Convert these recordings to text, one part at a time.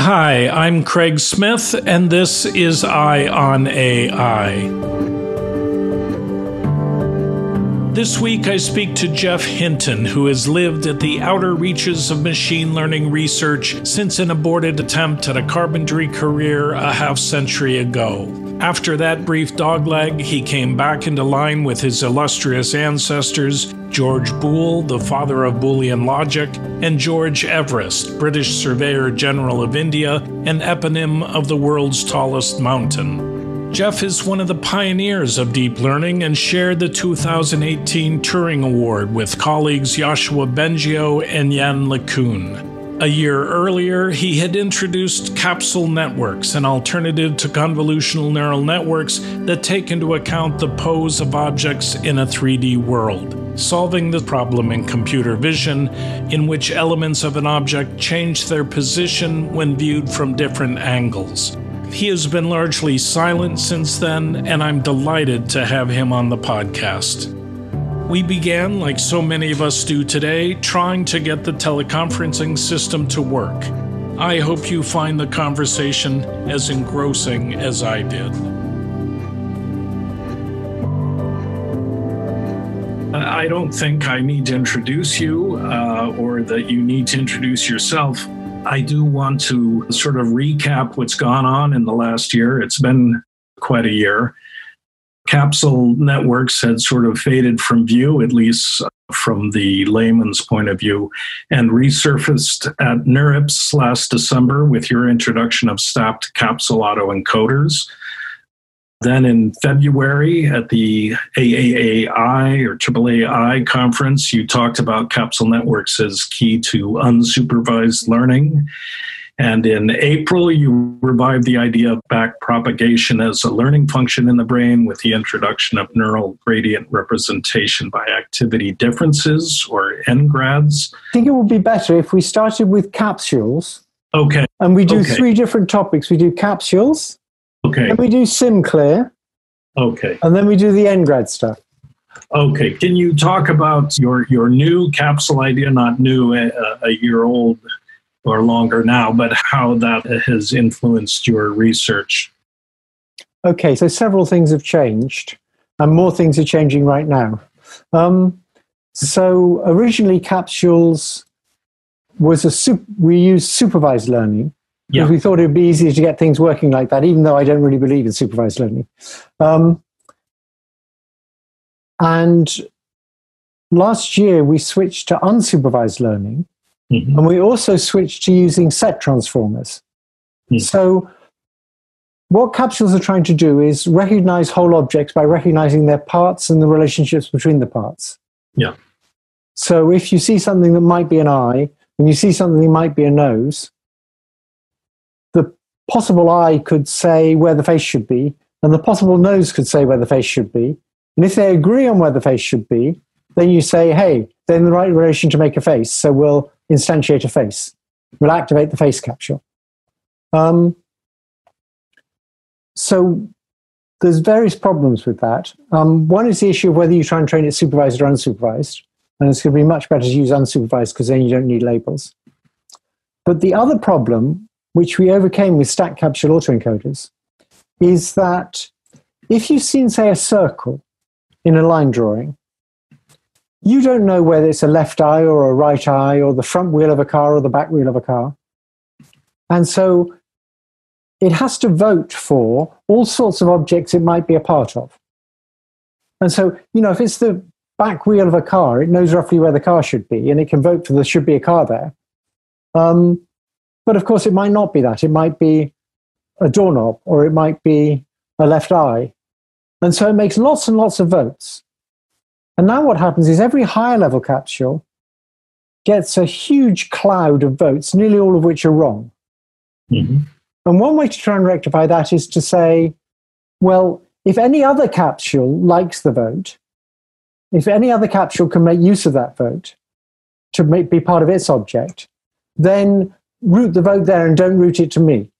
Hi, I'm Craig Smith, and this is Eye on AI. This week I speak to Geoff Hinton, who has lived at the outer reaches of machine learning research since an aborted attempt at a carpentry career a half-century ago. After that brief dogleg, he came back into line with his illustrious ancestors, George Boole, the father of Boolean logic, and George Everest, British Surveyor General of India, and eponym of the world's tallest mountain. Geoff is one of the pioneers of deep learning and shared the 2018 Turing Award with colleagues Yoshua Bengio and Yann LeCun. A year earlier, he had introduced Capsule Networks, an alternative to convolutional neural networks that take into account the pose of objects in a 3D world, solving the problem in computer vision in which elements of an object change their position when viewed from different angles. He has been largely silent since then, and I'm delighted to have him on the podcast. We began, like so many of us do today, trying to get the teleconferencing system to work. I hope you find the conversation as engrossing as I did. I don't think I need to introduce you or that you need to introduce yourself. I do want to sort of recap what's gone on in the last year. It's been quite a year. Capsule Networks had sort of faded from view, at least from the layman's point of view, and resurfaced at NeurIPS last December with your introduction of stacked capsule autoencoders. Then in February at the AAAI or AAAI conference, you talked about Capsule Networks as key to unsupervised learning. And in April, you revived the idea of backpropagation as a learning function in the brain with the introduction of neural gradient representation by activity differences, or NGRADs. I think it would be better if we started with capsules. Okay. And we do three different topics. We do capsules. Okay. And we do SimClear. Okay. And then we do the NGRAD stuff. Okay. Can you talk about your new capsule idea, not new, a year old or longer now, but how that has influenced your research? Okay, so several things have changed, and more things are changing right now. So originally capsules was we used supervised learning because we thought it would be easier to get things working like that, even though I don't really believe in supervised learning. And last year we switched to unsupervised learning. Mm-hmm. And we also switched to using set transformers. Mm-hmm. So what capsules are trying to do is recognize whole objects by recognizing their parts and the relationships between the parts. Yeah. So if you see something that might be an eye, and you see something that might be a nose, the possible eye could say where the face should be, and the possible nose could say where the face should be. And if they agree on where the face should be, then you say, hey, they're in the right relation to make a face, so we'll instantiate a face. We'll activate the face capture. So there's various problems with that. One is the issue of whether you try and train it supervised or unsupervised. And it's going to be much better to use unsupervised because then you don't need labels. But the other problem, which we overcame with stacked capsule autoencoders, is that if you've seen, say, a circle in a line drawing, you don't know whether it's a left eye or a right eye or the front wheel of a car or the back wheel of a car. And so it has to vote for all sorts of objects it might be a part of. And so, if it's the back wheel of a car, it knows roughly where the car should be, and it can vote for there should be a car there. But of course, it might not be that. It might be a doorknob, or it might be a left eye. And so it makes lots and lots of votes. And now what happens is every higher level capsule gets a huge cloud of votes, nearly all of which are wrong. Mm-hmm. And one way to try and rectify that is to say, well, if any other capsule likes the vote, if any other capsule can make use of that vote to be part of its object, then route the vote there and don't route it to me.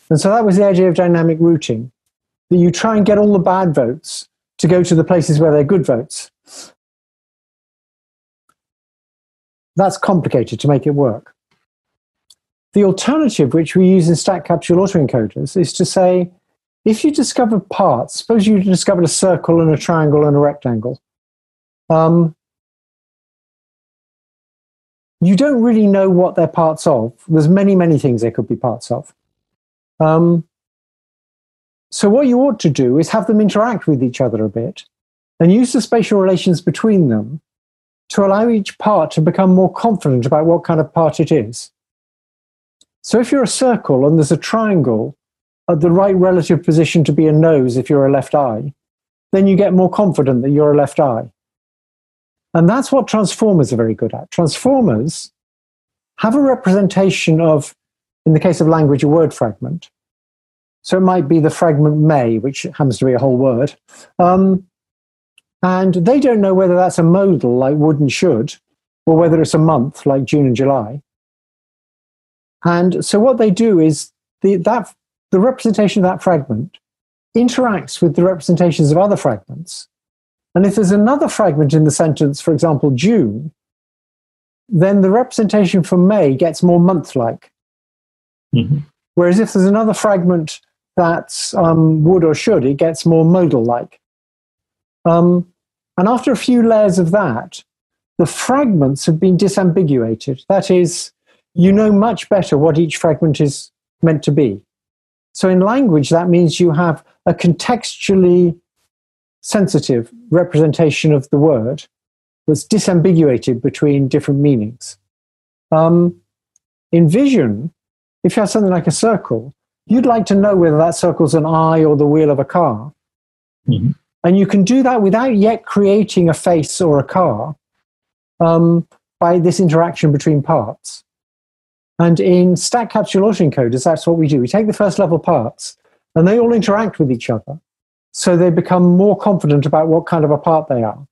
And so that was the idea of dynamic routing, that you try and get all the bad votes to go to the places where they're good votes. That's complicated to make it work. The alternative, which we use in stack capsule autoencoders, is to say, if you discover parts, suppose you discovered a circle and a triangle and a rectangle, you don't really know what they're parts of. There's many, many things they could be parts of. So what you ought to do is have them interact with each other a bit and use the spatial relations between them to allow each part to become more confident about what kind of part it is. So if you're a circle and there's a triangle at the right relative position to be a nose if you're a left eye, then you get more confident that you're a left eye. And that's what transformers are very good at. Transformers have a representation of, in the case of language, a word fragment. So it might be the fragment may, which happens to be a whole word. And they don't know whether that's a modal, like would and should, or whether it's a month, like June and July. And so what they do is the representation of that fragment interacts with the representations of other fragments. And if there's another fragment in the sentence, for example, June, then the representation for May gets more month-like. Mm-hmm. Whereas if there's another fragment that's would or should, it gets more modal-like. And after a few layers of that, the fragments have been disambiguated. That is, you know much better what each fragment is meant to be. So in language, that means you have a contextually sensitive representation of the word that's disambiguated between different meanings. In vision, if you have something like a circle, you'd like to know whether that circle's an eye or the wheel of a car. Mm-hmm. And you can do that without yet creating a face or a car by this interaction between parts. And in stack capsule autoencoders, that's what we do. We take the first level parts and they all interact with each other. So they become more confident about what kind of a part they are.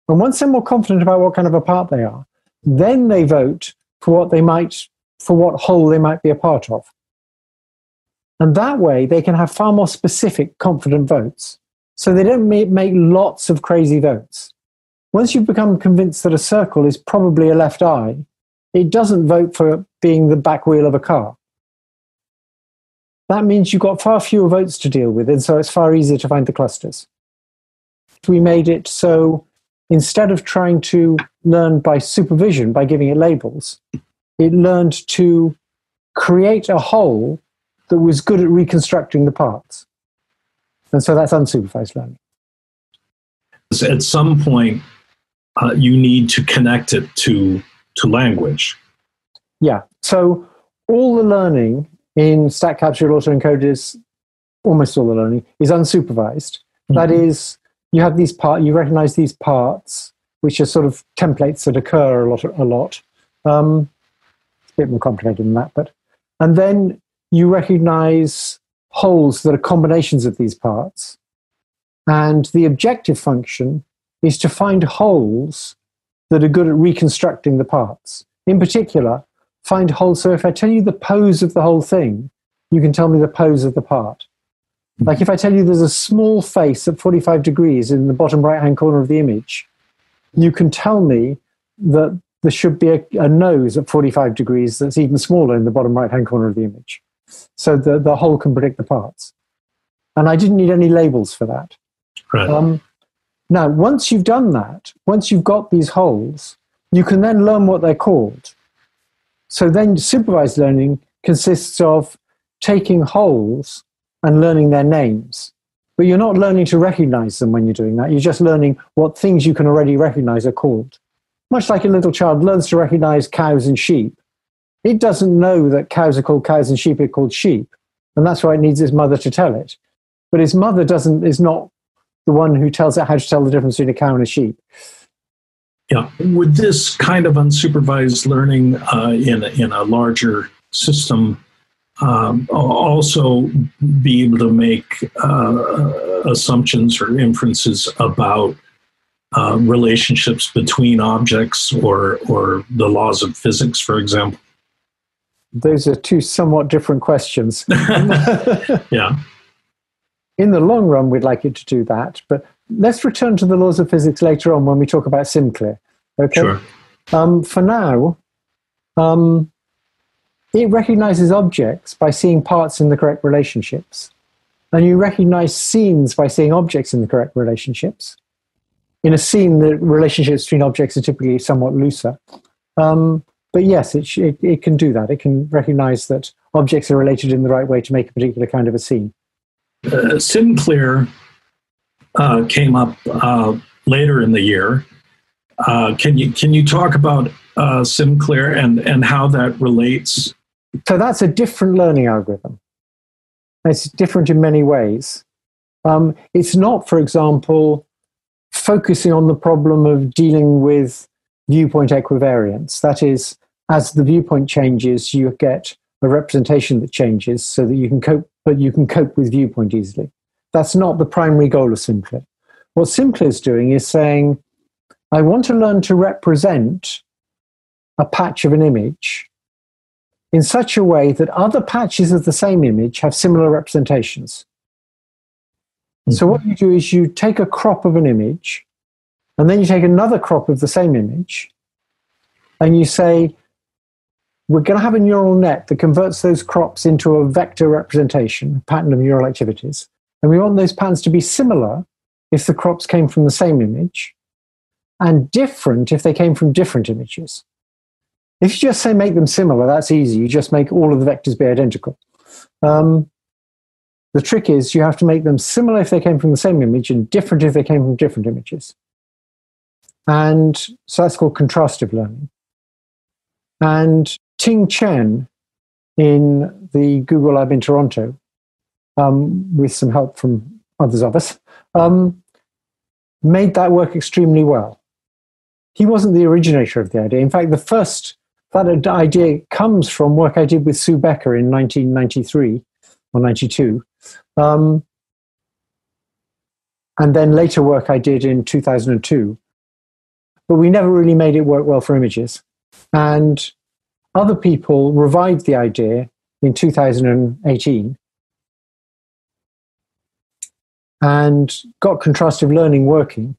And once they're more confident about what kind of a part they are, then they vote for what whole they might be a part of. And that way they can have far more specific, confident votes. So they don't make lots of crazy votes. Once you've become convinced that a circle is probably a left eye, it doesn't vote for being the back wheel of a car. That means you've got far fewer votes to deal with, and so it's far easier to find the clusters. We made it so instead of trying to learn by supervision, by giving it labels, it learned to create a whole that was good at reconstructing the parts. And so that's unsupervised learning. At some point, you need to connect it to language. Yeah. So all the learning in stack capsule autoencoders, almost all the learning, is unsupervised. Mm-hmm. That is, you have these you recognize these parts, which are sort of templates that occur a lot. It's a bit more complicated than that, and then you recognize wholes that are combinations of these parts. And the objective function is to find wholes that are good at reconstructing the parts. In particular, find wholes. So if I tell you the pose of the whole thing, you can tell me the pose of the part. Like if I tell you there's a small face at 45 degrees in the bottom right-hand corner of the image, you can tell me that there should be a nose at 45 degrees that's even smaller in the bottom right-hand corner of the image. So the whole can predict the parts. And I didn't need any labels for that. Right. Now, once you've done that, once you've got these wholes, you can then learn what they're called. So then supervised learning consists of taking wholes and learning their names. But you're not learning to recognize them when you're doing that. You're just learning what things you can already recognize are called. Much like a little child learns to recognize cows and sheep. It doesn't know that cows are called cows and sheep are called sheep. And that's why it needs its mother to tell it. But its mother is not the one who tells it how to tell the difference between a cow and a sheep. Yeah. Would this kind of unsupervised learning in a larger system also be able to make assumptions or inferences about relationships between objects or the laws of physics, for example? Those are two somewhat different questions. Yeah. In the long run, we'd like it to do that, but let's return to the laws of physics later on when we talk about SimClear. Okay. Sure. For now, it recognizes objects by seeing parts in the correct relationships. And you recognize scenes by seeing objects in the correct relationships. In a scene, the relationships between objects are typically somewhat looser. But yes, it can do that. It can recognize that objects are related in the right way to make a particular kind of a scene. SimClear came up later in the year. Can you talk about SimClear and how that relates? So that's a different learning algorithm. It's different in many ways. It's not, for example, focusing on the problem of dealing with viewpoint equivariance. That is, as the viewpoint changes, you get a representation that changes so that you can cope, but you can cope with viewpoint easily. That's not the primary goal of SimClear. What SimClear is doing is saying, I want to learn to represent a patch of an image in such a way that other patches of the same image have similar representations. Mm-hmm. So what you do is you take a crop of an image, and then you take another crop of the same image, and you say, we're going to have a neural net that converts those crops into a vector representation, a pattern of neural activities. And we want those patterns to be similar if the crops came from the same image, and different if they came from different images. If you just say make them similar, that's easy. You just make all of the vectors be identical. The trick is you have to make them similar if they came from the same image and different if they came from different images. And so that's called contrastive learning. And Ting Chen in the Google Lab in Toronto, with some help from others of us, made that work extremely well. He wasn't the originator of the idea. In fact, that idea comes from work I did with Sue Becker in 1993 or 92. And then later work I did in 2002. But we never really made it work well for images. And other people revived the idea in 2018 and got contrastive learning working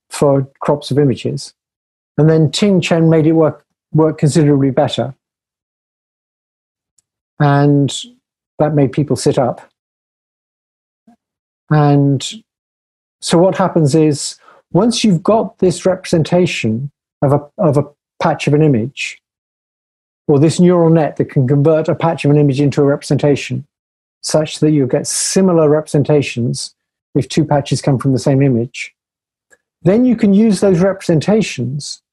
for crops of images. And then Ting Chen made it work considerably better. And that made people sit up. And so what happens is, once you've got this representation of a patch of an image, or this neural net that can convert a patch of an image into a representation, such that you get similar representations if two patches come from the same image, then you can use those representations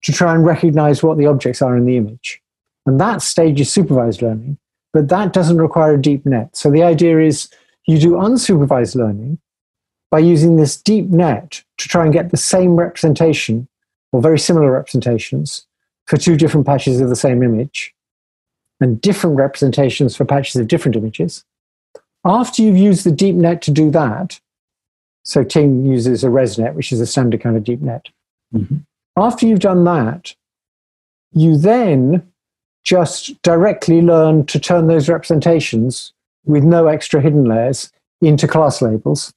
to try and recognize what the objects are in the image. And that stage is supervised learning, but that doesn't require a deep net. So the idea is you do unsupervised learning by using this deep net to try and get the same representation or very similar representations for two different patches of the same image and different representations for patches of different images. After you've used the deep net to do that, so Ting uses a ResNet, which is a standard kind of deep net. Mm-hmm. After you've done that, you then just directly learn to turn those representations with no extra hidden layers into class labels.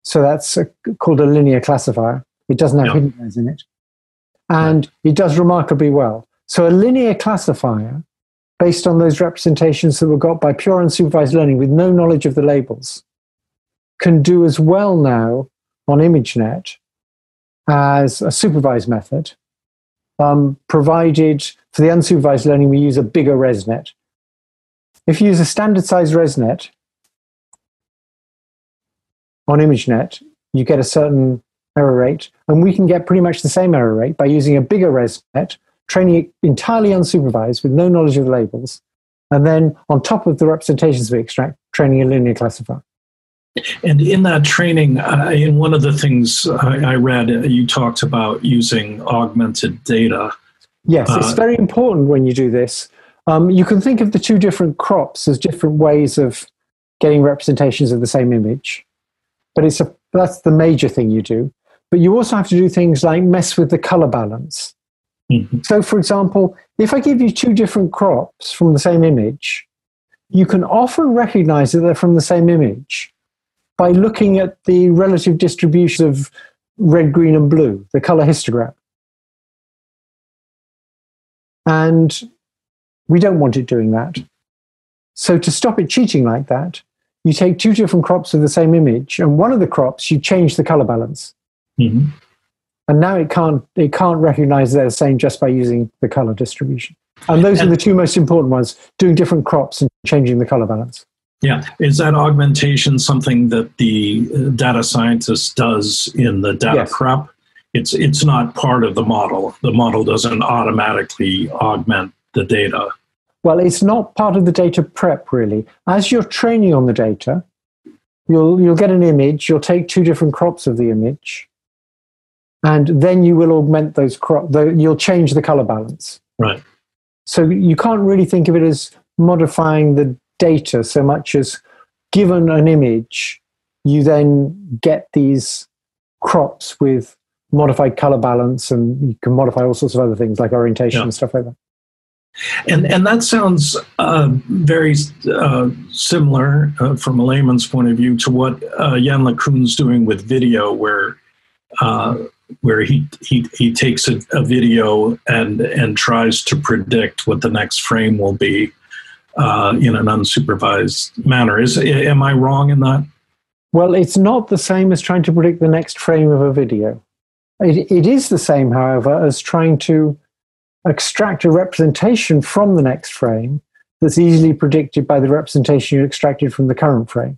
So that's called a linear classifier. It doesn't have hidden layers in it. And it does remarkably well. So a linear classifier, based on those representations that were got by pure unsupervised learning with no knowledge of the labels, can do as well now on ImageNet as a supervised method, provided for the unsupervised learning we use a bigger ResNet. If you use a standard size ResNet on ImageNet, you get a certain error rate, and we can get pretty much the same error rate by using a bigger ResNet, training it entirely unsupervised with no knowledge of the labels, and then on top of the representations we extract, training a linear classifier. And in that training, in one of the things I read, you talked about using augmented data. Yes, it's very important when you do this. You can think of the two different crops as different ways of getting representations of the same image. But that's the major thing you do. But you also have to do things like mess with the color balance. Mm-hmm. So, for example, if I give you two different crops from the same image, you can often recognize that they're from the same image by looking at the relative distribution of red, green, and blue, the color histogram. And we don't want it doing that. So to stop it cheating like that, you take two different crops of the same image, and one of the crops, you change the color balance. Mm-hmm. And now it can't recognize they're the same just by using the color distribution. And those are the two most important ones, doing different crops and changing the color balance. Yeah. Is that augmentation something that the data scientist does in the data prep? It's not part of the model. The model doesn't automatically augment the data. Well, it's not part of the data prep, really. As you're training on the data, you'll get an image, you'll take two different crops of the image, and then you will augment those crops. You'll change the color balance. Right. So you can't really think of it as modifying the data so much as, given an image, you then get these crops with modified color balance, and you can modify all sorts of other things like orientation and stuff like that. And that sounds very similar from a layman's point of view to what Yann LeCun's doing with video, where he takes a video and tries to predict what the next frame will be in an unsupervised manner. Am I wrong in that? Well, it's not the same as trying to predict the next frame of a video. It is the same, however, as trying to extract a representation from the next frame that's easily predicted by the representation you extracted from the current frame.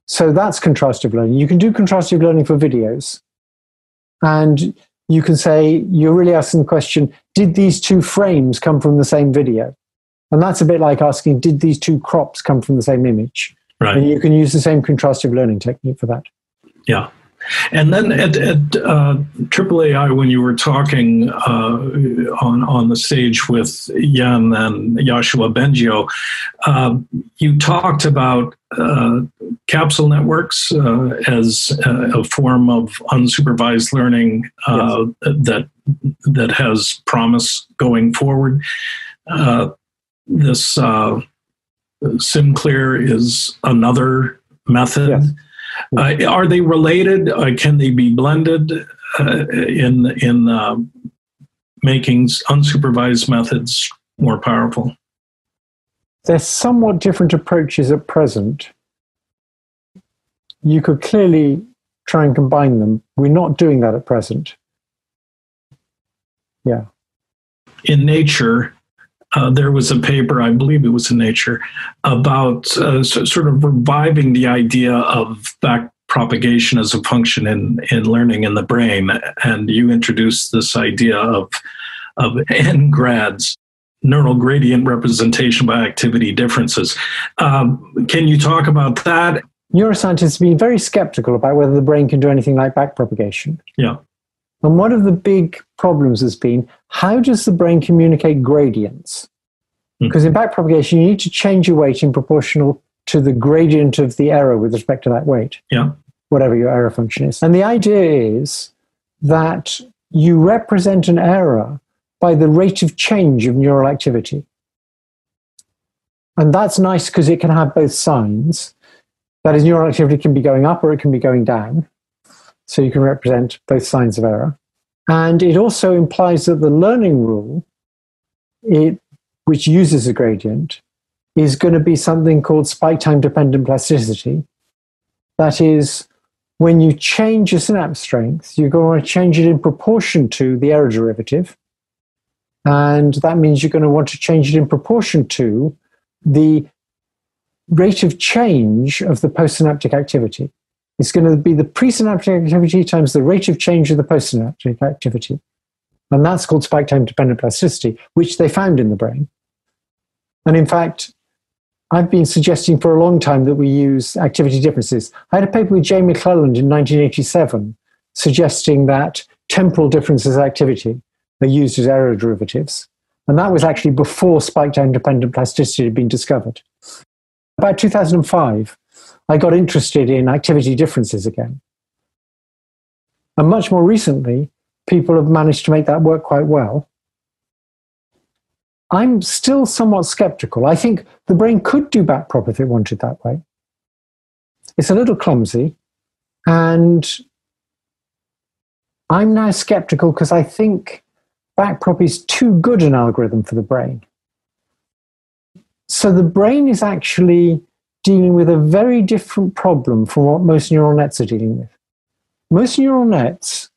So that's contrastive learning. You can do contrastive learning for videos. And you can say, you're really asking the question, did these two frames come from the same video? And that's a bit like asking, did these two crops come from the same image? Right. And you can use the same contrastive learning technique for that. Yeah. And then at AAAI, when you were talking on the stage with Yann and Yoshua Bengio, you talked about Capsule Networks as a form of unsupervised learning that has promise going forward. This SimClear is another method. Yes. Are they related? Can they be blended in making unsupervised methods more powerful? They're somewhat different approaches at present. You could clearly try and combine them. We're not doing that at present. Yeah. In Nature, there was a paper, I believe it was in Nature, about sort of reviving the idea of backpropagation as a function in learning in the brain. And you introduced this idea of NGRADs, neural gradient representation by activity differences. Can you talk about that? Neuroscientists have been very skeptical about whether the brain can do anything like backpropagation. Yeah. And one of the big problems has been, how does the brain communicate gradients? Because in backpropagation, you need to change your weight in proportional to the gradient of the error with respect to that weight, whatever your error function is. And the idea is that you represent an error by the rate of change of neural activity. And that's nice because it can have both signs. That is, neural activity can be going up or it can be going down. So you can represent both signs of error. And it also implies that the learning rule, which uses a gradient, is going to be something called spike time dependent plasticity. That is, when you change your synapse strength, you're going to change it in proportion to the error derivative. And that means you're going to want to change it in proportion to the rate of change of the postsynaptic activity. It's going to be the presynaptic activity times the rate of change of the postsynaptic activity. And that's called spike time dependent plasticity, which they found in the brain. And in fact, I've been suggesting for a long time that we use activity differences. I had a paper with Jay McClelland in 1987 suggesting that temporal differences of activity are used as error derivatives. And that was actually before spike time dependent plasticity had been discovered. About 2005, I got interested in activity differences again. And much more recently, people have managed to make that work quite well. I'm still somewhat skeptical. I think the brain could do backprop if it wanted that way. It's a little clumsy. And I'm now skeptical because I think backprop is too good an algorithm for the brain. So the brain is actually dealing with a very different problem from what most neural nets are dealing with. Most neural nets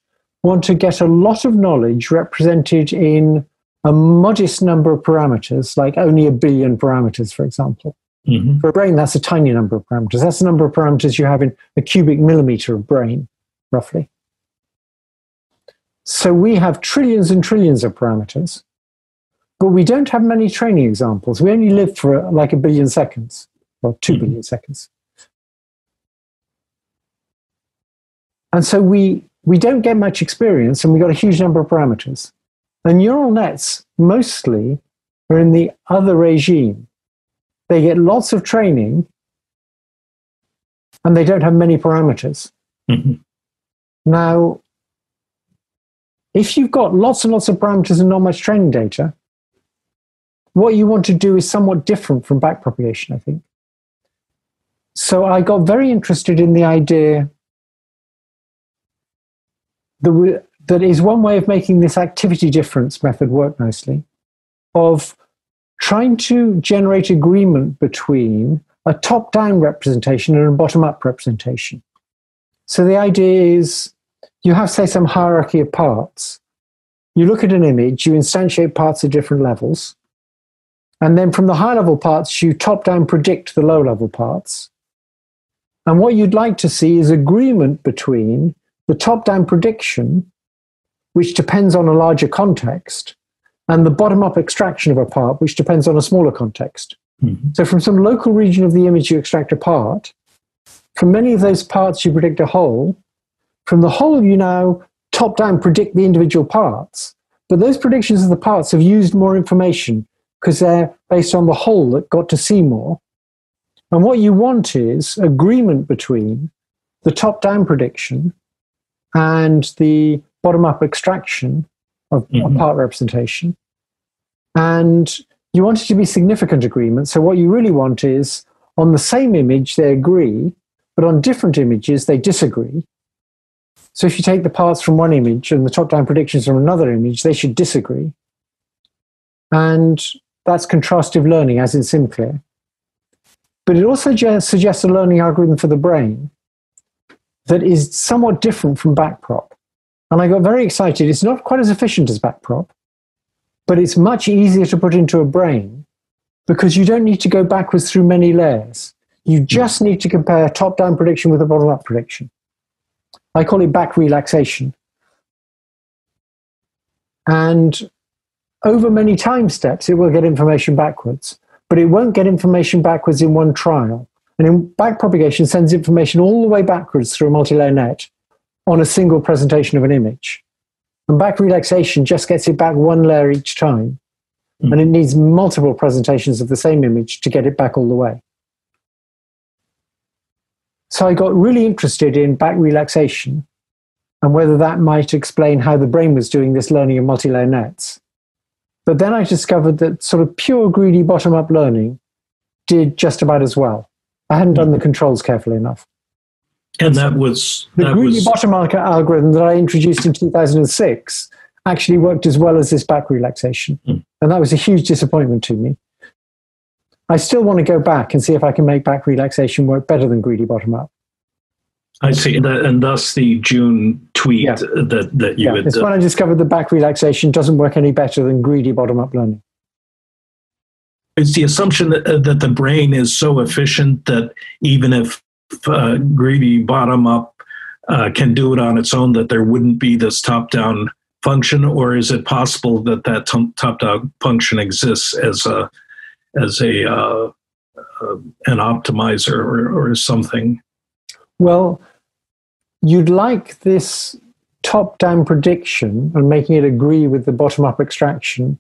want to get a lot of knowledge represented in a modest number of parameters, like only 1 billion parameters, for example. Mm-hmm. For a brain, that's a tiny number of parameters. That's the number of parameters you have in a cubic millimeter of brain, roughly. So we have trillions and trillions of parameters, but we don't have many training examples. We only live for like 1 billion seconds, or 2 billion seconds. And so we don't get much experience, and we've got a huge number of parameters. And neural nets mostly are in the other regime. They get lots of training, and they don't have many parameters. Mm-hmm. Now, if you've got lots and lots of parameters and not much training data, what you want to do is somewhat different from backpropagation, I think. So I got very interested in the idea that is one way of making this activity difference method work nicely, of trying to generate agreement between a top-down representation and a bottom-up representation. So the idea is you have, say, some hierarchy of parts. You look at an image, you instantiate parts at different levels, and then from the high-level parts, you top-down predict the low-level parts. And what you'd like to see is agreement between the top-down prediction, which depends on a larger context, and the bottom-up extraction of a part, which depends on a smaller context. Mm-hmm. So from some local region of the image, you extract a part. From many of those parts, you predict a whole. From the whole, you now top-down predict the individual parts. But those predictions of the parts have used more information because they're based on the whole that got to see more. And what you want is agreement between the top-down prediction and the bottom-up extraction of a part representation. And you want it to be significant agreement. So what you really want is, on the same image, they agree, but on different images, they disagree. So if you take the parts from one image and the top-down predictions from another image, they should disagree. And that's contrastive learning, as in SimClear. But it also suggests a learning algorithm for the brain that is somewhat different from backprop. And I got very excited. It's not quite as efficient as backprop, but it's much easier to put into a brain because you don't need to go backwards through many layers. You just need to compare top-down prediction with a bottom-up prediction. I call it back relaxation. And over many time steps, it will get information backwards, but it won't get information backwards in one trial. And in backpropagation, sends information all the way backwards through a multi-layer net on a single presentation of an image. And back relaxation just gets it back one layer each time. Mm. And it needs multiple presentations of the same image to get it back all the way. So I got really interested in back relaxation and whether that might explain how the brain was doing this learning of multi-layer nets. But then I discovered that sort of pure greedy bottom-up learning did just about as well. I hadn't done the controls carefully enough. And that was... The greedy bottom-up algorithm that I introduced in 2006 actually worked as well as this back relaxation. Mm. And that was a huge disappointment to me. I still want to go back and see if I can make back relaxation work better than greedy bottom-up. I see. And thus the June tweet that you had... It's when I discovered that back relaxation doesn't work any better than greedy bottom-up learning. It's the assumption that the brain is so efficient that even if greedy bottom-up can do it on its own, that there wouldn't be this top-down function, or is it possible that that top-down function exists as an optimizer or something? Well, you'd like this top-down prediction and making it agree with the bottom-up extraction.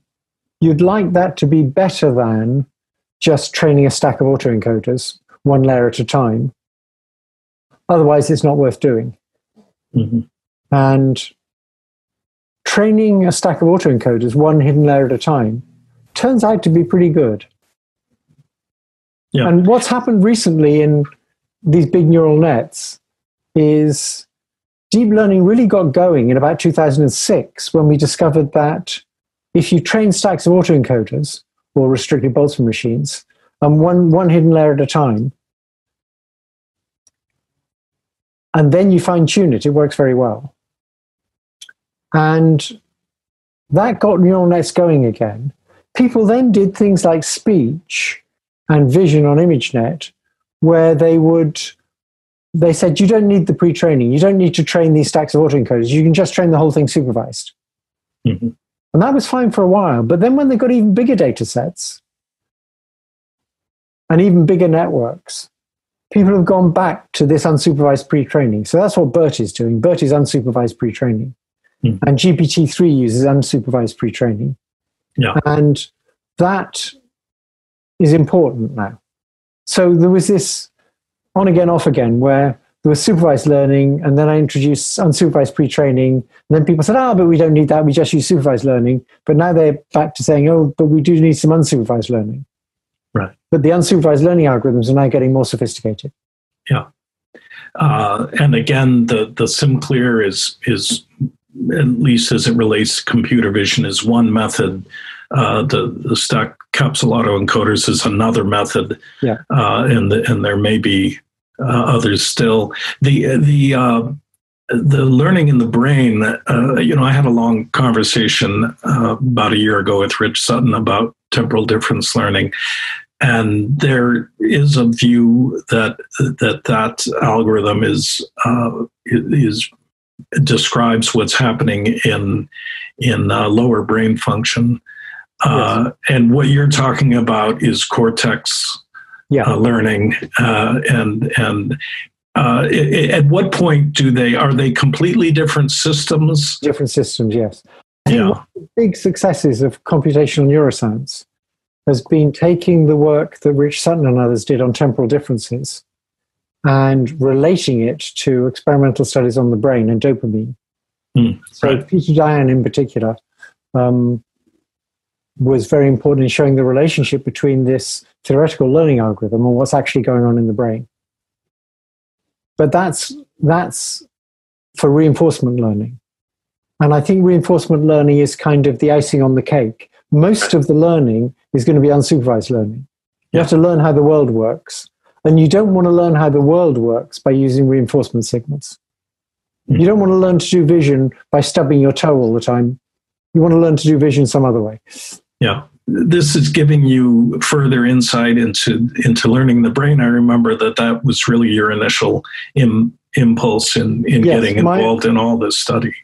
You'd like that to be better than just training a stack of autoencoders one layer at a time. Otherwise, it's not worth doing. Mm-hmm. And training a stack of autoencoders one hidden layer at a time turns out to be pretty good. Yeah. And what's happened recently in these big neural nets is deep learning really got going in about 2006 when we discovered that if you train stacks of autoencoders or restricted Boltzmann machines, one hidden layer at a time, and then you fine-tune it, it works very well. And that got neural nets going again. People then did things like speech and vision on ImageNet, where they said, you don't need the pre-training. You don't need to train these stacks of autoencoders. You can just train the whole thing supervised. Mm-hmm. And that was fine for a while. But then when they got even bigger data sets and even bigger networks, people have gone back to this unsupervised pre-training. So that's what BERT is doing. BERT is unsupervised pre-training. Mm-hmm. And GPT-3 uses unsupervised pre-training. Yeah. And that is important now. So there was this on again, off again, where there was supervised learning, and then I introduced unsupervised pre-training, and then people said, but we don't need that, we just use supervised learning. But now they're back to saying, but we do need some unsupervised learning. Right. But the unsupervised learning algorithms are now getting more sophisticated. Yeah. And again, the SimClear is, at least as it relates to computer vision, is one method. The stack capsule autoencoders is another method. Yeah. And there may be others still. The learning in the brain, I had a long conversation about a year ago with Rich Sutton about temporal difference learning. And there is a view that algorithm is describes what's happening in lower brain function. Yes. And what you're talking about is cortex learning. And at what point are they completely different systems? Different systems, yes. I think one of the big successes of computational neuroscience has been taking the work that Rich Sutton and others did on temporal differences and relating it to experimental studies on the brain and dopamine. So right. Peter Dayan in particular was very important in showing the relationship between this theoretical learning algorithm and what's actually going on in the brain. But that's for reinforcement learning. And I think reinforcement learning is kind of the icing on the cake. Most of the learning is going to be unsupervised learning. You have to learn how the world works. And you don't want to learn how the world works by using reinforcement signals. You don't want to learn to do vision by stubbing your toe all the time. You want to learn to do vision some other way. Yeah. This is giving you further insight into learning the brain. I remember that was really your initial impulse in getting involved in all this study.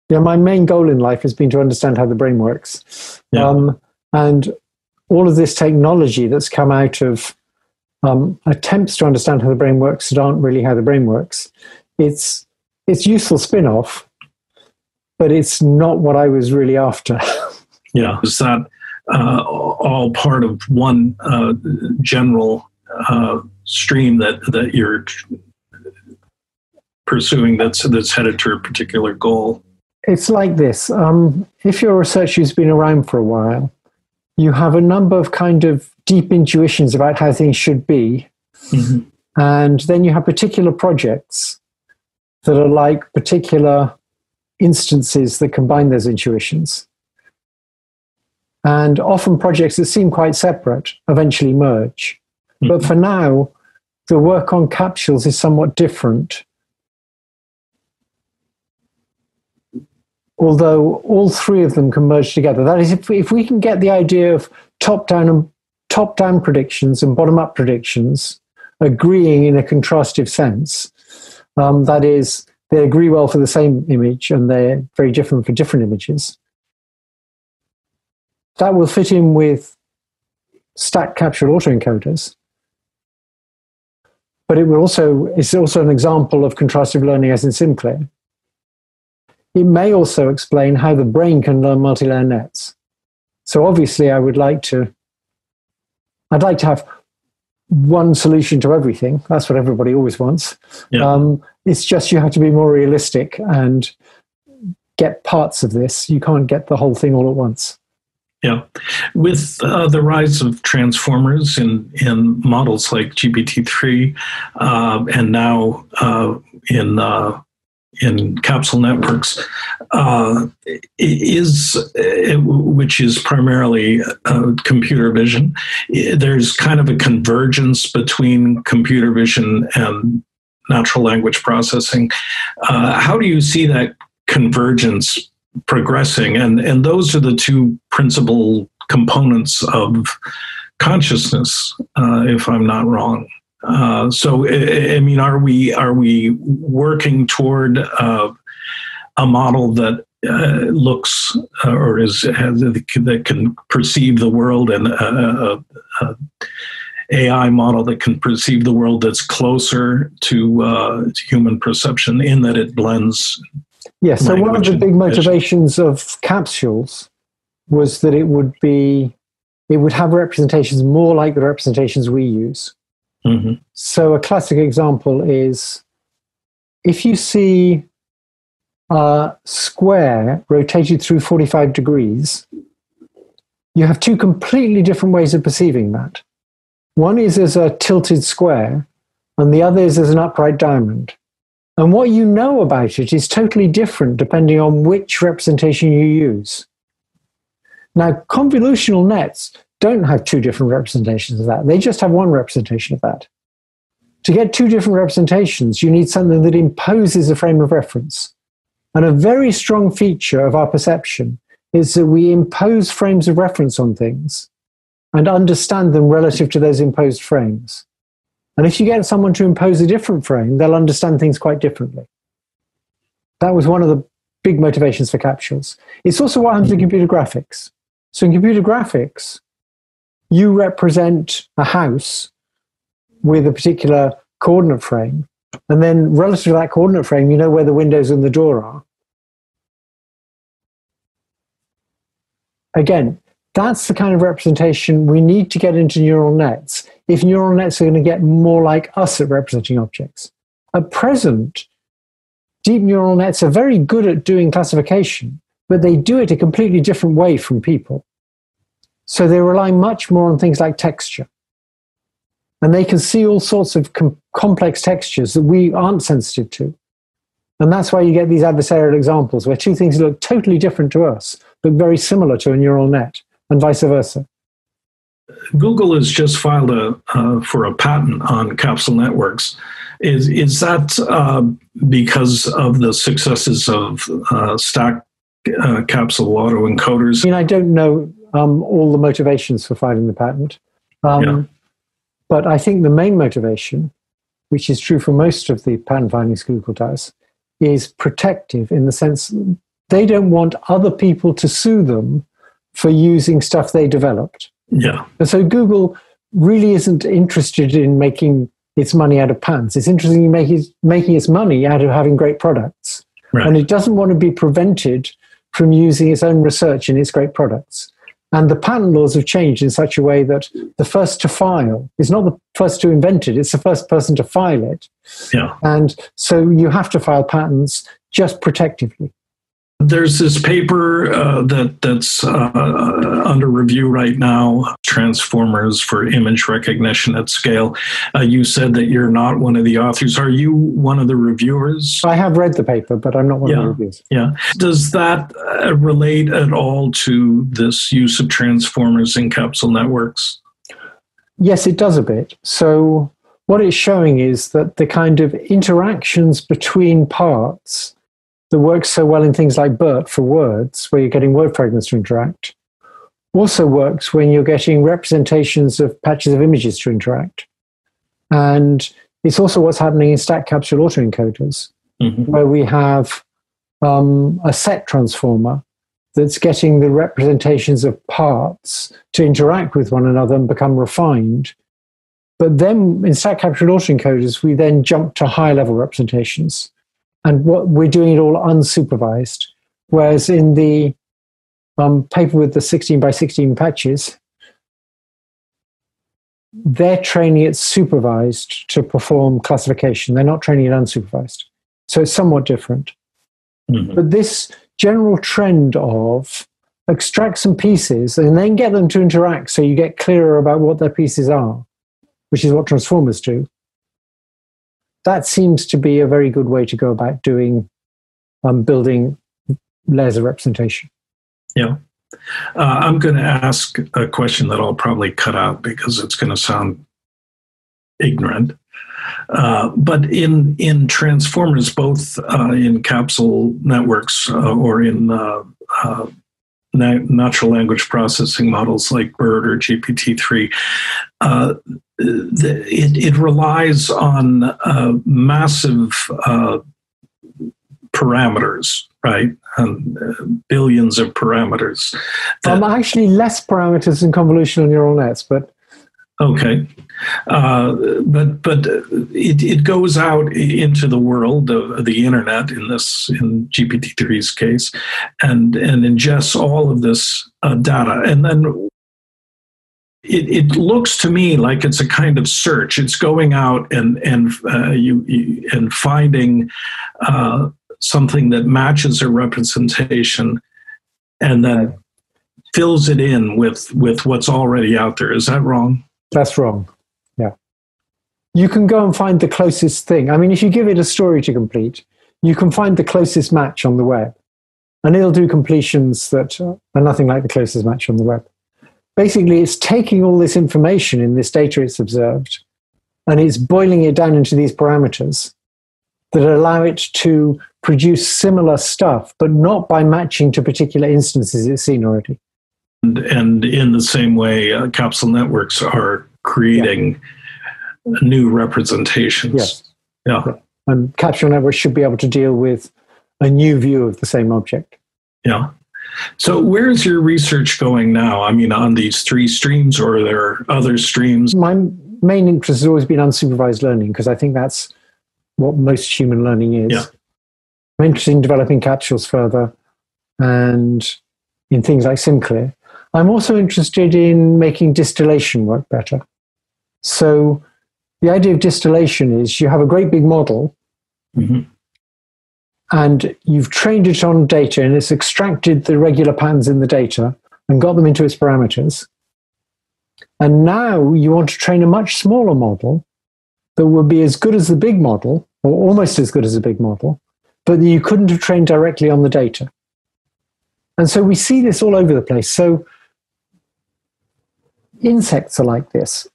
Yeah, my main goal in life has been to understand how the brain works. Yeah. And all of this technology that's come out of attempts to understand how the brain works that aren't really how the brain works, it's useful spin-off, but it's not what I was really after. Yeah, is that all part of one general stream that you're pursuing that's headed to a particular goal? It's like this. If you're a researcher who's been around for a while, you have a number of kind of deep intuitions about how things should be. Mm-hmm. And then you have particular projects that are like particular instances that combine those intuitions. And often projects that seem quite separate eventually merge. Mm-hmm. But for now, the work on capsules is somewhat different. Although all three of them can merge together. That is, if we can get the idea of top-down predictions and bottom-up predictions agreeing in a contrastive sense, that is, they agree well for the same image and they're very different for different images, that will fit in with stacked capsule autoencoders. But it's also an example of contrastive learning as in SimClear. It may also explain how the brain can learn multi-layer nets. So obviously I'd like to have one solution to everything. That's what everybody always wants. Yeah. It's just you have to be more realistic and get parts of this. You can't get the whole thing all at once. Yeah. With the rise of transformers in models like GPT-3 and now in Capsule Networks, which is primarily computer vision. There's kind of a convergence between computer vision and natural language processing. How do you see that convergence progressing? And those are the two principal components of consciousness, if I'm not wrong. So, I mean, are we working toward a model that looks or that can perceive the world, and a AI model that can perceive the world that's closer to human perception, in that it blends? Yes. So one of the big motivations of capsules was that it would have representations more like the representations we use. Mm-hmm. So a classic example is if you see a square rotated through 45 degrees, you have two completely different ways of perceiving that. One is as a tilted square, and the other is as an upright diamond. And what you know about it is totally different depending on which representation you use. Now, convolutional nets don't have two different representations of that. They just have one representation of that. To get two different representations, you need something that imposes a frame of reference. And a very strong feature of our perception is that we impose frames of reference on things and understand them relative to those imposed frames. And if you get someone to impose a different frame, they'll understand things quite differently. That was one of the big motivations for capsules. It's also what happens in computer graphics. So in computer graphics, you represent a house with a particular coordinate frame, and then relative to that coordinate frame, you know where the windows and the door are. Again, that's the kind of representation we need to get into neural nets if neural nets are going to get more like us at representing objects. At present, deep neural nets are very good at doing classification, but they do it a completely different way from people. So they rely much more on things like texture. And they can see all sorts of complex textures that we aren't sensitive to. And that's why you get these adversarial examples where two things look totally different to us, but very similar to a neural net, and vice versa. Google has just filed for a patent on Capsule Networks. Is that because of the successes of stack capsule autoencoders? I mean, I don't know all the motivations for filing the patent. But I think the main motivation, which is true for most of the patent filings Google does, is protective in the sense they don't want other people to sue them for using stuff they developed. Yeah. And so Google really isn't interested in making its money out of patents. It's interested in making its money out of having great products. Right. And it doesn't want to be prevented from using its own research in its great products. And the patent laws have changed in such a way that the first to file is not the first to invent it, it's the first person to file it. Yeah. And so you have to file patents just protectively. There's this paper that's under review right now, Transformers for Image Recognition at Scale. You said that you're not one of the authors. Are you one of the reviewers? I have read the paper, but I'm not one of the reviewers. Yeah. Does that relate at all to this use of transformers in capsule networks? Yes, it does a bit. So what it's showing is that the kind of interactions between parts that works so well in things like BERT for words, where you're getting word fragments to interact, also works when you're getting representations of patches of images to interact. And it's also what's happening in stack capsule autoencoders, where we have a set transformer that's getting the representations of parts to interact with one another and become refined. But then in stack capsule autoencoders, we then jump to higher level representations. And what we're doing it all unsupervised. Whereas in the paper with the 16 by 16 patches, they're training it supervised to perform classification. They're not training it unsupervised. So it's somewhat different. But this general trend of extract some pieces and then get them to interact so you get clearer about what their pieces are, which is what transformers do, that seems to be a very good way to go about doing building layers of representation. Yeah. I'm going to ask a question that I'll probably cut out because it's going to sound ignorant. But in transformers, both in Capsule Networks or in natural language processing models like BERT or GPT-3, it relies on massive parameters, right? Billions of parameters. Actually, less parameters in convolutional neural nets, but okay. But it goes out into the world of the internet in GPT-3's case, and ingests all of this data, and then it looks to me like it's a kind of search. It's going out and finding something that matches a representation, and then fills it in with what's already out there. Is that wrong? That's wrong. Yeah. You can go and find the closest thing. I mean, if you give it a story to complete, you can find the closest match on the web. And it'll do completions that are nothing like the closest match on the web. Basically, it's taking all this information in this data it's observed, and it's boiling it down into these parameters that allow it to produce similar stuff, but not by matching to particular instances it's seen already. And in the same way, Capsule Networks are creating new representations. Yes. Yeah. And Capsule Networks should be able to deal with a new view of the same object. Yeah. So where's your research going now? I mean, on these three streams, or are there other streams? My main interest has always been unsupervised learning, because I think that's what most human learning is. Yeah. I'm interested in developing capsules further and in things like SimClear. I'm also interested in making distillation work better. So the idea of distillation is you have a great big model, and you've trained it on data, and it's extracted the regular patterns in the data and got them into its parameters. And now you want to train a much smaller model that will be as good as the big model, or almost as good as the big model, but that you couldn't have trained directly on the data. And so we see this all over the place. So insects are like this.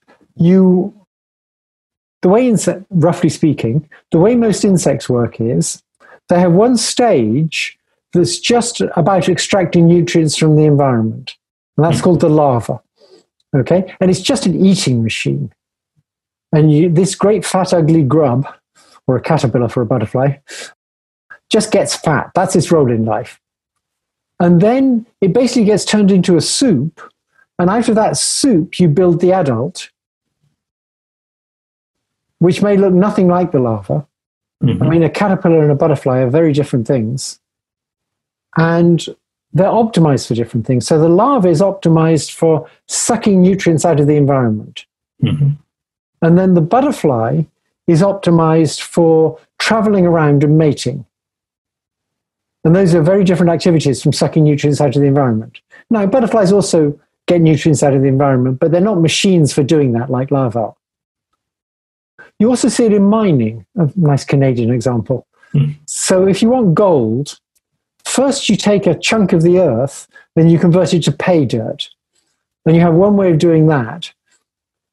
Roughly speaking, the way most insects work is they have one stage that's just about extracting nutrients from the environment. And that's called the larva. Okay? And it's just an eating machine. And this great fat, ugly grub, or a caterpillar for a butterfly, just gets fat. That's its role in life. And then it basically gets turned into a soup. And out of that soup, you build the adult, which may look nothing like the larva. I mean, a caterpillar and a butterfly are very different things. And they're optimized for different things. So the larva is optimized for sucking nutrients out of the environment. And then the butterfly is optimized for traveling around and mating. And those are very different activities from sucking nutrients out of the environment. Now, butterflies also get nutrients out of the environment, but they're not machines for doing that like larvae are. You also see it in mining, a nice Canadian example. So if you want gold, first you take a chunk of the earth, then you convert it to pay dirt. And you have one way of doing that.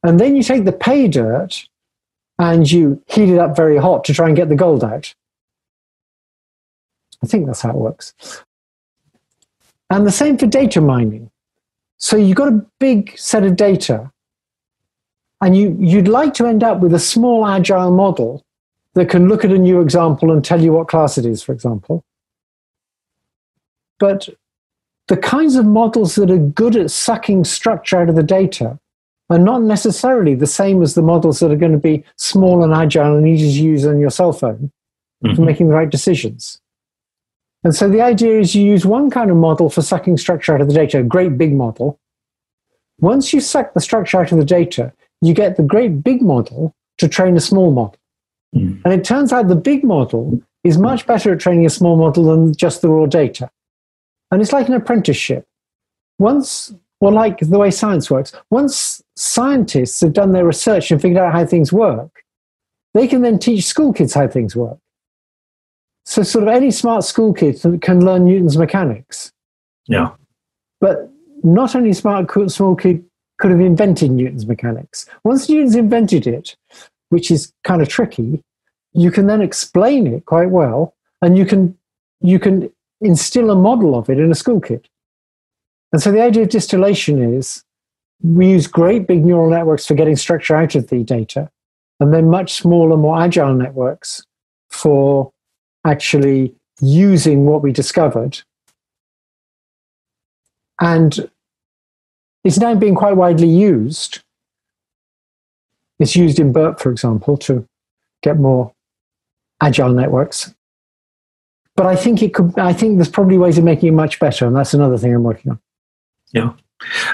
And then you take the pay dirt and you heat it up very hot to try and get the gold out. I think that's how it works. And the same for data mining. So you've got a big set of data, and you'd like to end up with a small agile model that can look at a new example and tell you what class it is, for example. But the kinds of models that are good at sucking structure out of the data are not necessarily the same as the models that are going to be small and agile and easy to use on your cell phone for making the right decisions. And so the idea is you use one kind of model for sucking structure out of the data, a great big model. Once you suck the structure out of the data, you get the great big model to train a small model. And it turns out the big model is much better at training a small model than just the raw data. And it's like an apprenticeship. Like the way science works, once scientists have done their research and figured out how things work, they can then teach school kids how things work. So sort of any smart school kid can learn Newton's mechanics. Yeah. But not any small kid could have invented Newton's mechanics. Once Newton's invented it, which is kind of tricky, you can then explain it quite well, and you can instill a model of it in a school kid. And so the idea of distillation is we use great big neural networks for getting structure out of the data, and then much smaller, more agile networks for actually using what we discovered. And it's now being quite widely used. It's used in BERT, for example, to get more agile networks. But I think there's probably ways of making it much better, and that's another thing I'm working on. Yeah.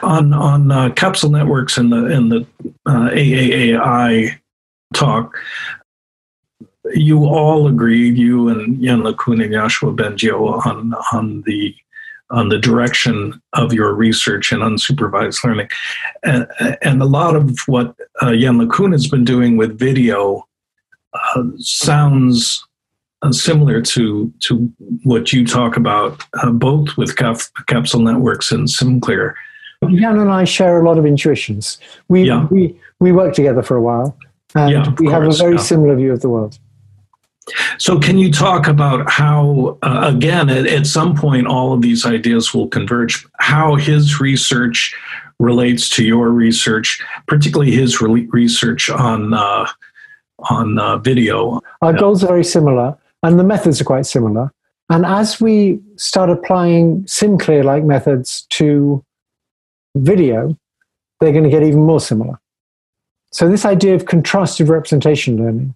On Capsule Networks and the AAAI talk, you all agreed, you and Jan LeCun and Joshua Bengio, on the direction of your research in unsupervised learning. And a lot of what Jan LeCun has been doing with video sounds similar to what you talk about, both with Capsule Networks and SimClear. Jan and I share a lot of intuitions. We worked together for a while, and we have a very similar view of the world. So can you talk about how, again, at some point, all of these ideas will converge, how his research relates to your research, particularly his research on video? Our goals are very similar, and the methods are quite similar. And as we start applying SimClear-like methods to video, they're going to get even more similar. So this idea of contrastive representation learning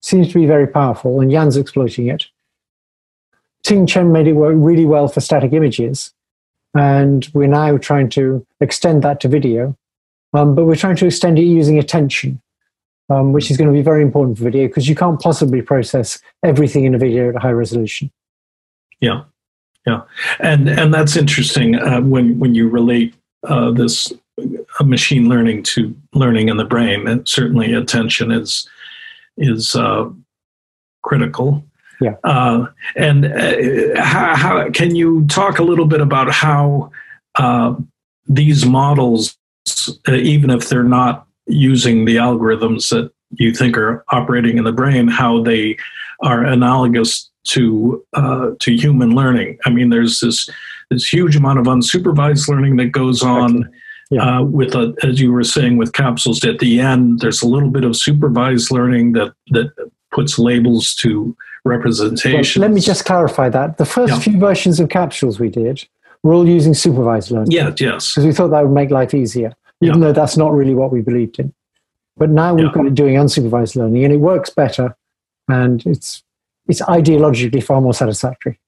seems to be very powerful, and Jan's exploiting it. Ting Chen made it work really well for static images, and we're now trying to extend that to video. But we're trying to extend it using attention, which is going to be very important for video, because you can't possibly process everything in a video at a high resolution. Yeah, yeah. And that's interesting when you relate this machine learning to learning in the brain, and certainly attention is critical. Yeah. How can you talk a little bit about how these models, even if they're not using the algorithms that you think are operating in the brain, how they are analogous to human learning? I mean, there's this huge amount of unsupervised learning that goes on. Yeah. With as you were saying, with capsules at the end, there's a little bit of supervised learning that puts labels to representations. Well, let me just clarify that. The first few versions of capsules we did were all using supervised learning. Yes. Because we thought that would make life easier, even though that's not really what we believed in. But now we've got it doing unsupervised learning, and it works better, and it's ideologically far more satisfactory.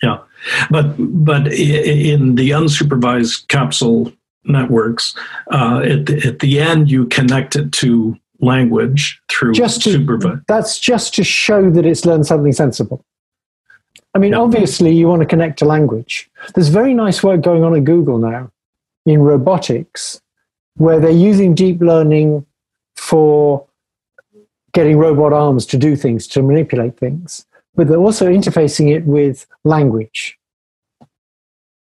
Yeah, but in the unsupervised capsule networks, at the end, you connect it to language through supervised. That's just to show that it's learned something sensible. I mean, obviously, you want to connect to language. There's very nice work going on at Google now in robotics, where they're using deep learning for getting robot arms to do things, to manipulate things, but they're also interfacing it with language.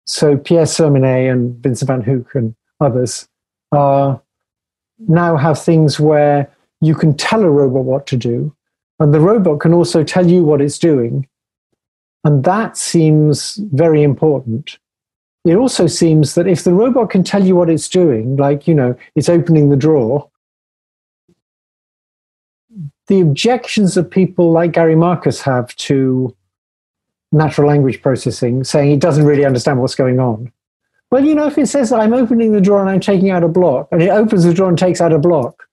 So Pierre Serminet and Vincent van Hoek and others now have things where you can tell a robot what to do, and the robot can also tell you what it's doing. And that seems very important. It also seems that if the robot can tell you what it's doing, like, it's opening the drawer, the objections that people like Gary Marcus have to natural language processing, saying it doesn't really understand what's going on. Well, if it says I'm opening the drawer and I'm taking out a block, and it opens the drawer and takes out a block,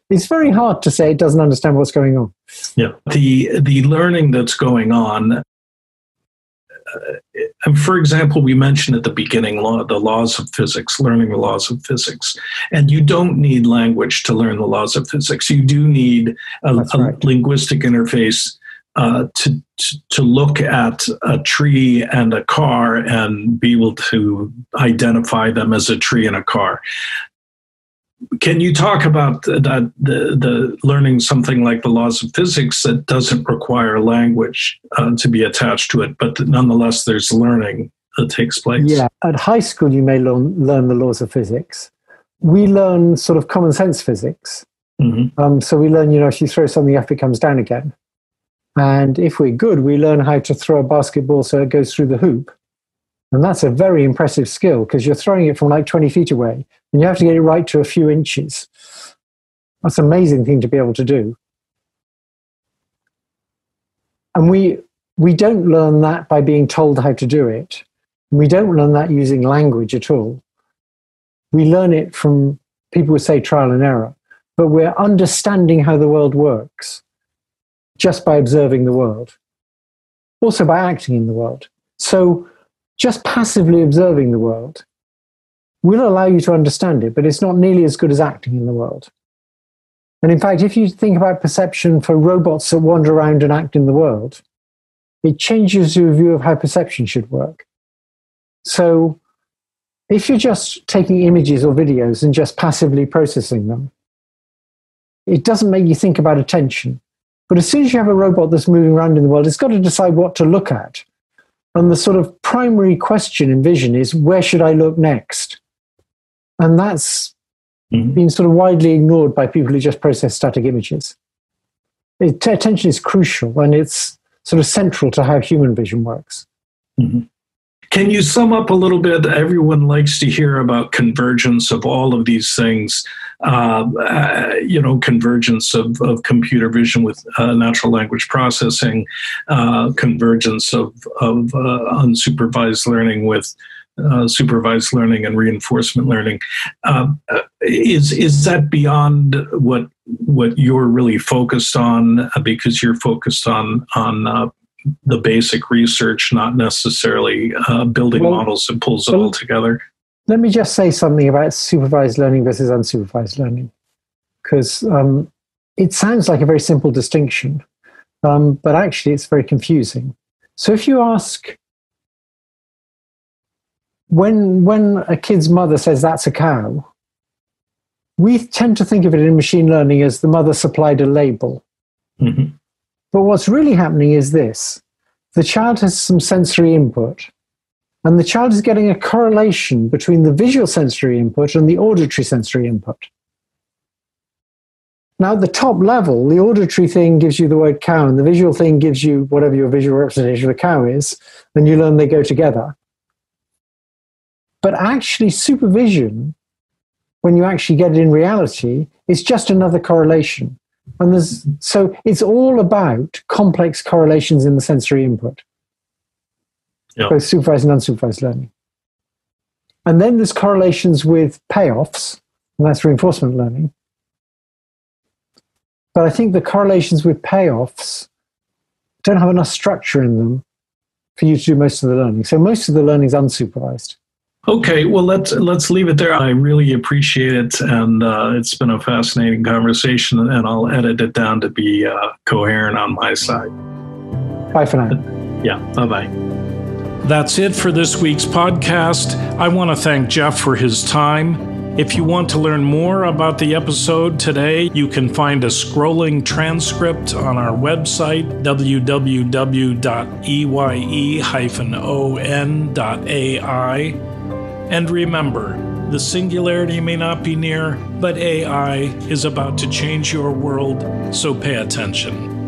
it's very hard to say it doesn't understand what's going on. Yeah, the learning that's going on. For example, we mentioned at the beginning the laws of physics, learning the laws of physics. And you don't need language to learn the laws of physics. You do need a linguistic interface to look at a tree and a car and be able to identify them as a tree and a car. Can you talk about the learning something like the laws of physics that doesn't require language to be attached to it, but nonetheless there's learning that takes place? Yeah, at high school you may learn the laws of physics. We learn sort of common sense physics. Mm-hmm. So we learn, if you throw something up, it comes down again. And if we're good, we learn how to throw a basketball so it goes through the hoop. And that's a very impressive skill because you're throwing it from like 20 feet away and you have to get it right to a few inches. That's an amazing thing to be able to do. And we don't learn that by being told how to do it. We don't learn that using language at all. We learn it from, people would say, trial and error. But we're understanding how the world works just by observing the world. Also by acting in the world. So just passively observing the world will allow you to understand it, but it's not nearly as good as acting in the world. And in fact, if you think about perception for robots that wander around and act in the world, it changes your view of how perception should work. So if you're just taking images or videos and just passively processing them, it doesn't make you think about attention. But as soon as you have a robot that's moving around in the world, it's got to decide what to look at. And the sort of primary question in vision is, where should I look next? And that's been sort of widely ignored by people who just process static images. Attention is crucial, and it's sort of central to how human vision works. Mm-hmm. Can you sum up a little bit? Everyone likes to hear about convergence of all of these things, convergence of computer vision with natural language processing, convergence of unsupervised learning with supervised learning and reinforcement learning. Is that beyond what you're really focused on, because you're focused on the basic research, not necessarily building models that pulls it all together? Let me just say something about supervised learning versus unsupervised learning, because it sounds like a very simple distinction, but actually it's very confusing. So if you ask, when a kid's mother says that's a cow, we tend to think of it in machine learning as the mother supplied a label. Mm-hmm. But what's really happening is this. The child has some sensory input, and the child is getting a correlation between the visual sensory input and the auditory sensory input. Now, at the top level, the auditory thing gives you the word cow, and the visual thing gives you whatever your visual representation of a cow is, and you learn they go together. But actually, supervision, when you actually get it in reality, is just another correlation. And so it's all about complex correlations in the sensory input, both supervised and unsupervised learning. And then there's correlations with payoffs, and that's reinforcement learning. But I think the correlations with payoffs don't have enough structure in them for you to do most of the learning. So most of the learning is unsupervised. Okay, well, let's leave it there. I really appreciate it, and it's been a fascinating conversation, and I'll edit it down to be coherent on my side. Bye for now. Yeah, bye-bye. That's it for this week's podcast. I want to thank Geoff for his time. If you want to learn more about the episode today, you can find a scrolling transcript on our website, www.eye-on.ai. And remember, the singularity may not be near, but AI is about to change your world, so pay attention.